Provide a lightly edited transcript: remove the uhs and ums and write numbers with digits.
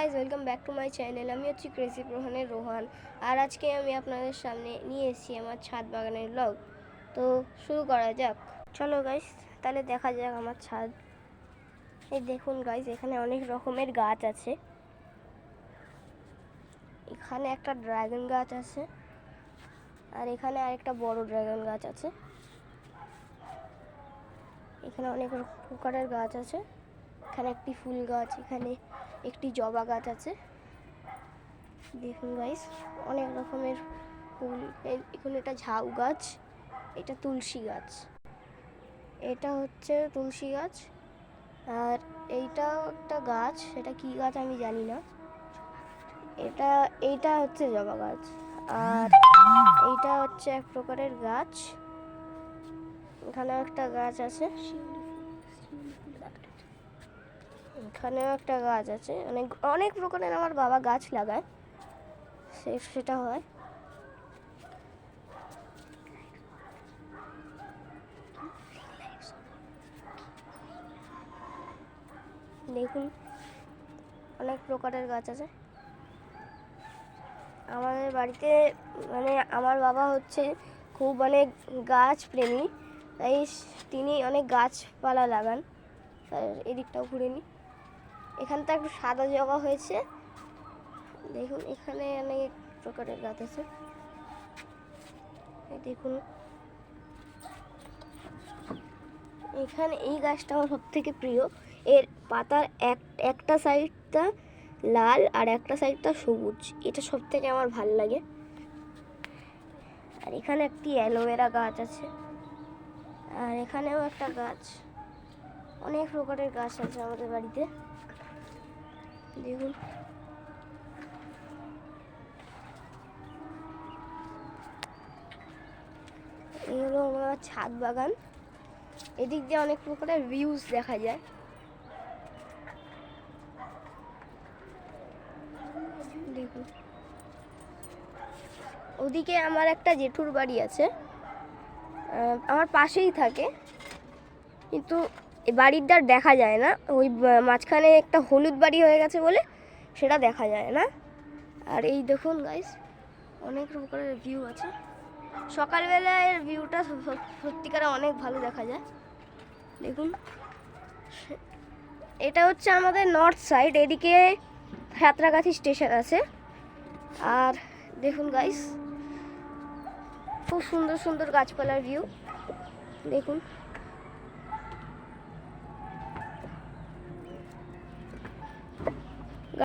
Guys, welcome back to my channel. আমি হচ্ছি crazy প্রহনের Rohan. আর আজকে আমি আপনাদের সামনে নিয়ে এসেছি আমার ছাদ বাগানের ব্লগ। তো শুরু করা যাক। চলো গাইজ, তাহলে দেখা যাক আমার ছাদ। এই দেখুন গাইজ, এখানে অনেক রকমের গাছ আছে। এখানে একটা ড্রাগন গাছ আছে, আর এখানে আরেকটা বড় ড্রাগন গাছ আছে। এখানে অনেক প্রকারের গাছ আছে। এখানে একটি ফুল গাছ, এখানে একটি জবা গাছ আছে। দেখুন গাইস, অনেক রকমের ফুল। এখানে এটা ঝাউ গাছ, এটা তুলসী গাছ। এটা হচ্ছে তুলসী গাছ, আর এইটাও একটা গাছ, সেটা কি গাছ আমি জানি না। এইটা হচ্ছে জবা গাছ, আর এইটা হচ্ছে এক প্রকারের গাছ। এখানেও একটা গাছ আছে, এখানেও একটা গাছ আছে। অনেক প্রকারের আমার বাবা গাছ লাগায়, সেটা হয়। দেখুন, অনেক প্রকারের গাছ আছে আমাদের বাড়িতে। আমার বাবা হচ্ছে খুব গাছ প্রেমী, তাই তিনি অনেক গাছপালা লাগান। এদিকটাও ঘুরে নি, এখানটা একটু সাদা জবা হয়েছে। দেখুন, এখানে অনেক প্রকারের গাছ আছে। দেখুন, এখানে এই গাছটা আমার সব থেকে প্রিয়। এর পাতার একটা সাইডটা লাল আর একটা সাইডটা সবুজ, এটা সব থেকে আমার ভালো লাগে। আর এখানে একটি অ্যালোভেরা গাছ আছে, আর এখানেও একটা গাছ। অনেক প্রকারের গাছ আছে আমাদের বাড়িতে। দেখুন, এই হলো আমার ছাদ বাগান। এদিক দিয়ে অনেক প্রকারের ভিউজ দেখা যায়। দেখুন, ওদিকে আমার একটা জেঠুর বাড়ি আছে, আমার পাশেই থাকে, কিন্তু বাড়ির দ্বার দেখা যায় না। ওই মাঝখানে একটা হলুদ বাড়ি হয়ে গেছে বলে সেটা দেখা যায় না। আর এই দেখুন গাইস, অনেক প্রকারের ভিউ আছে। সকালবেলা এর ভিউটা সত্যিকারে অনেক ভালো দেখা যায়। দেখুন, এটা হচ্ছে আমাদের নর্থ সাইড, এদিকে সাঁতরাগাছি স্টেশন আছে। আর দেখুন গাইস, খুব সুন্দর সুন্দর গাছপালার ভিউ। দেখুন।